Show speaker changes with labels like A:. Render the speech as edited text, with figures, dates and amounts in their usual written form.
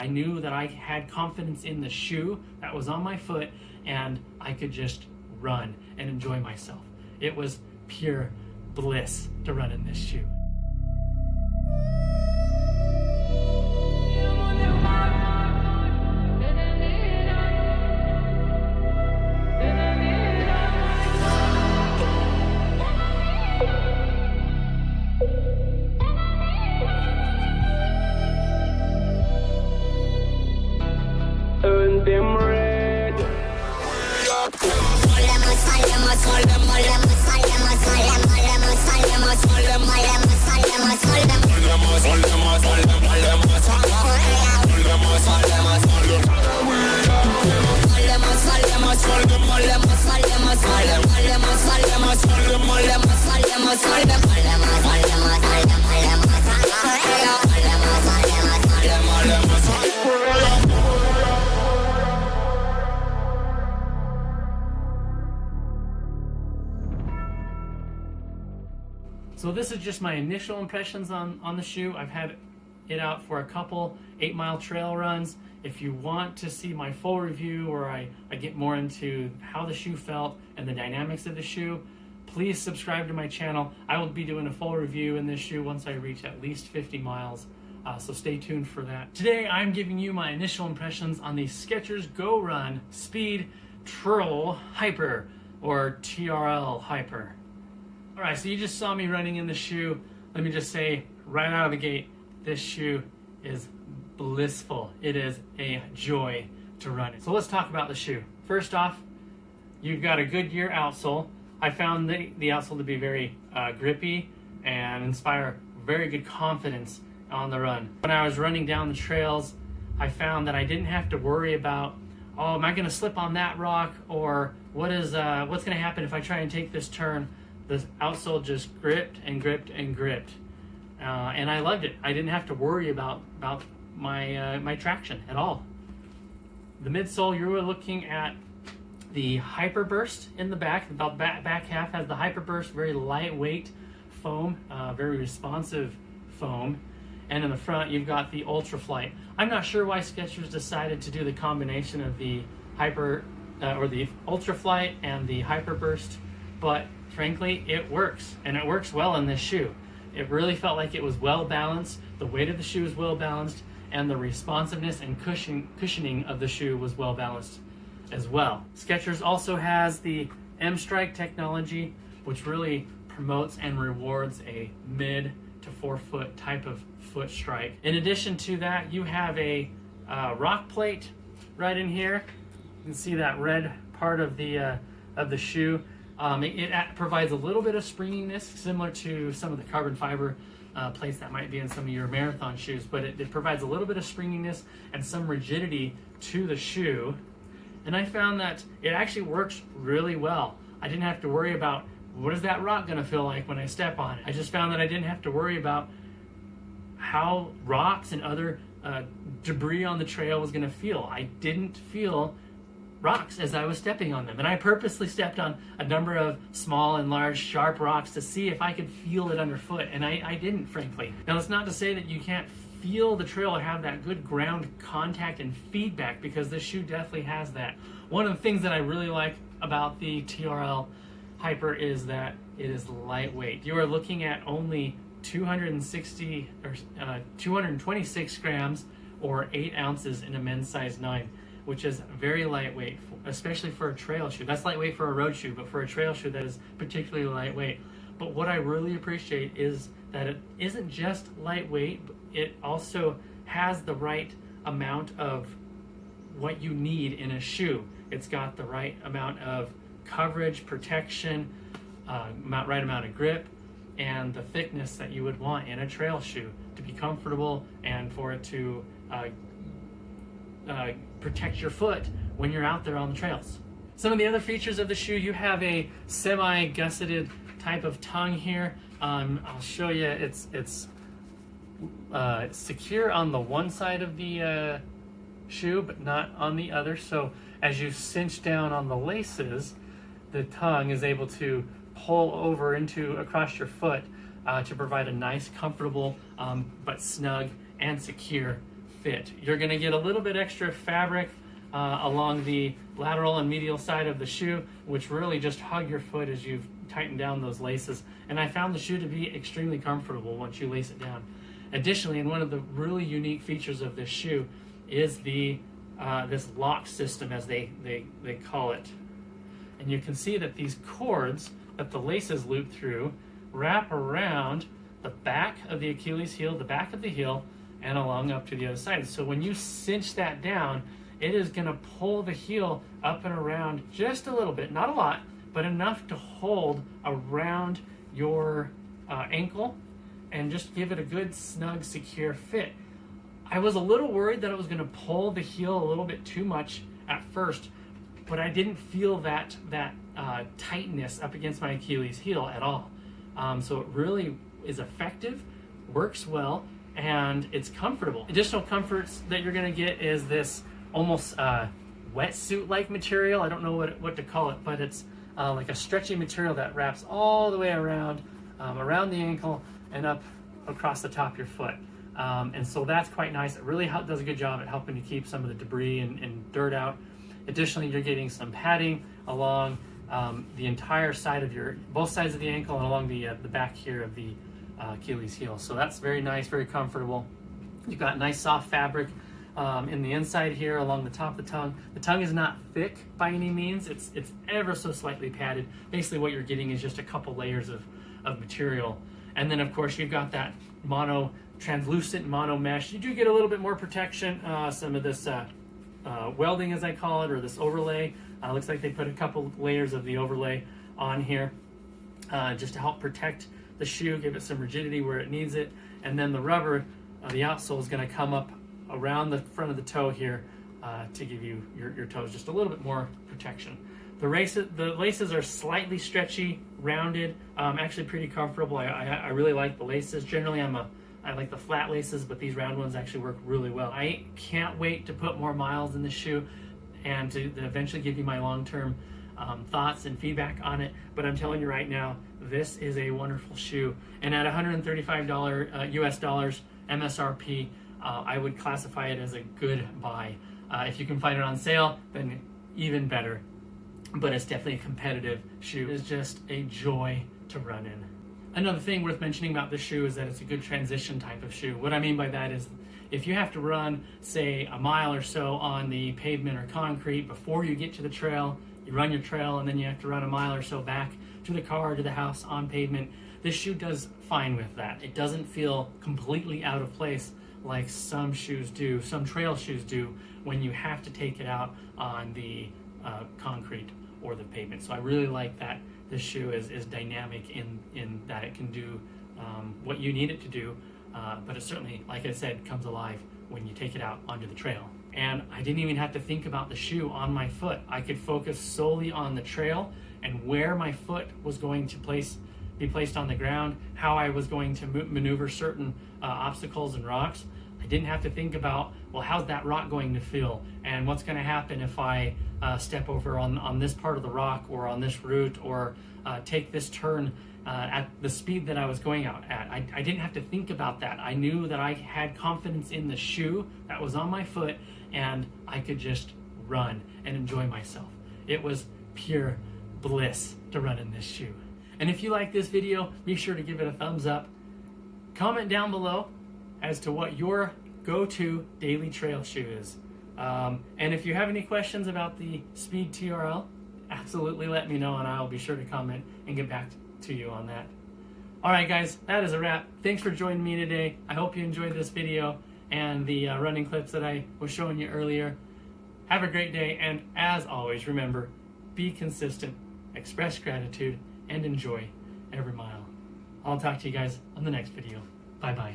A: I knew that I had confidence in the shoe that was on my foot, and I could just run and enjoy myself. It was pure bliss to run in this shoe. So this is just my initial impressions on the shoe. I've had it out for a couple 8-mile trail runs. If you want to see my full review where I get more into how the shoe felt and the dynamics of the shoe, please subscribe to my channel. I will be doing a full review in this shoe once I reach at least 50 miles. So stay tuned for that. Today I'm giving you my initial impressions on the Skechers GOrun Speed TRL Hyper, or TRL Hyper. Alright, so you just saw me running in the shoe. Let me just say right out of the gate, this shoe is blissful. It is a joy to run in. So let's talk about the shoe. First off, you've got a Goodyear outsole. I found the outsole to be very grippy and inspire very good confidence on the run. When I was running down the trails, I found that I didn't have to worry about, oh, am I going to slip on that rock, or what's going to happen if I try and take this turn. The outsole just gripped and gripped and gripped, and I loved it. I didn't have to worry about my traction at all. The midsole, you were looking at the Hyper Burst in the back. The back half has the Hyper Burst, very lightweight foam, very responsive foam. And in the front, you've got the Ultra Flight. I'm not sure why Skechers decided to do the combination of the the Ultra Flight and the Hyper Burst, but frankly, it works, and it works well in this shoe. It really felt like it was well balanced. The weight of the shoe is well balanced, and the responsiveness and cushioning of the shoe was well balanced as well. Skechers also has the M-Strike technology, which really promotes and rewards a mid to forefoot type of foot strike. In addition to that, you have a rock plate right in here. You can see that red part of the shoe. It provides a little bit of springiness, similar to some of the carbon fiber plates that might be in some of your marathon shoes, but it provides a little bit of springiness and some rigidity to the shoe. And I found that it actually works really well. I didn't have to worry about, what is that rock going to feel like when I step on it? I just found that I didn't have to worry about how rocks and other debris on the trail was going to feel. I didn't feel rocks as I was stepping on them, and I purposely stepped on a number of small and large sharp rocks to see if I could feel it underfoot, and I didn't, frankly. Now, it's not to say that you can't feel the trail or have that good ground contact and feedback, because this shoe definitely has that. One of the things that I really like about the TRL Hyper is that it is lightweight. You are looking at only 226 grams or 8 ounces in a men's size 9, which is very lightweight, especially for a trail shoe. That's lightweight for a road shoe, but for a trail shoe, that is particularly lightweight. But what I really appreciate is that it isn't just lightweight, but it also has the right amount of what you need in a shoe. It's got the right amount of coverage, protection, right amount of grip, and the thickness that you would want in a trail shoe to be comfortable and for it to protect your foot when you're out there on the trails. Some of the other features of the shoe, you have a semi-gusseted type of tongue here. I'll show you, it's secure on the one side of the shoe, but not on the other. So as you cinch down on the laces, the tongue is able to pull over across your foot to provide a nice, comfortable, but snug and secure fit. You're going to get a little bit extra fabric along the lateral and medial side of the shoe, which really just hug your foot as you've tightened down those laces. And I found the shoe to be extremely comfortable once you lace it down. Additionally, and one of the really unique features of this shoe is the this lock system, as they call it. And you can see that these cords that the laces loop through wrap around the back of the Achilles heel, the back of the heel, and along up to the other side. So when you cinch that down, it is going to pull the heel up and around just a little bit, not a lot, but enough to hold around your ankle and just give it a good, snug, secure fit. I was a little worried that it was going to pull the heel a little bit too much at first, but I didn't feel that tightness up against my Achilles heel at all. So it really is effective, works well, and it's comfortable. Additional comforts that you're going to get is this almost wetsuit-like material. I don't know what to call it, but it's like a stretchy material that wraps all the way around the ankle and up across the top of your foot. And so that's quite nice. It really does a good job at helping to keep some of the debris and dirt out. Additionally, you're getting some padding along the entire side of both sides of the ankle and along the back here of the Achilles heel. So that's very nice, very comfortable. You've got nice soft fabric in the inside here along the top of the tongue. The tongue is not thick by any means. It's ever so slightly padded. Basically what you're getting is just a couple layers of material. And then of course you've got that translucent mono mesh. You do get a little bit more protection, some of this welding, as I call it, or this overlay. Looks like they put a couple layers of the overlay on here just to help protect the shoe, give it some rigidity where it needs it. And then the rubber, the outsole, is going to come up around the front of the toe here to give you your toes just a little bit more protection. The laces are slightly stretchy, rounded, actually pretty comfortable. I really like the laces. Generally, I like the flat laces, but these round ones actually work really well. I can't wait to put more miles in the shoe and to eventually give you my long-term thoughts and feedback on it. But I'm telling you right now, this is a wonderful shoe. And at $135 US dollars MSRP, I would classify it as a good buy. If you can find it on sale, then even better. But it's definitely a competitive shoe. It's just a joy to run in. Another thing worth mentioning about this shoe is that it's a good transition type of shoe. What I mean by that is if you have to run, say, a mile or so on the pavement or concrete before you get to the trail, you run your trail and then you have to run a mile or so back to the car, to the house on pavement, this shoe does fine with that. It doesn't feel completely out of place like some shoes do, some trail shoes do, when you have to take it out on the concrete or the pavement. So I really like that this shoe is dynamic in that it can do what you need it to do, but it certainly, like I said, comes alive when you take it out onto the trail. And I didn't even have to think about the shoe on my foot. I could focus solely on the trail and where my foot was going to be placed on the ground, how I was going to maneuver certain obstacles and rocks. I didn't have to think about, well, how's that rock going to feel? And what's going to happen if I step over on this part of the rock or on this route or take this turn at the speed that I was going out at. I didn't have to think about that. I knew that I had confidence in the shoe that was on my foot and I could just run and enjoy myself. It was pure bliss to run in this shoe. And if you like this video, be sure to give it a thumbs up. Comment down below as to what your go-to daily trail shoe is. And if you have any questions about the Speed TRL, absolutely let me know and I'll be sure to comment and get back to you on that. Alright guys, that is a wrap. Thanks for joining me today. I hope you enjoyed this video and the running clips that I was showing you earlier. Have a great day, and as always, remember, be consistent, express gratitude, and enjoy every mile. I'll talk to you guys on the next video. Bye-bye.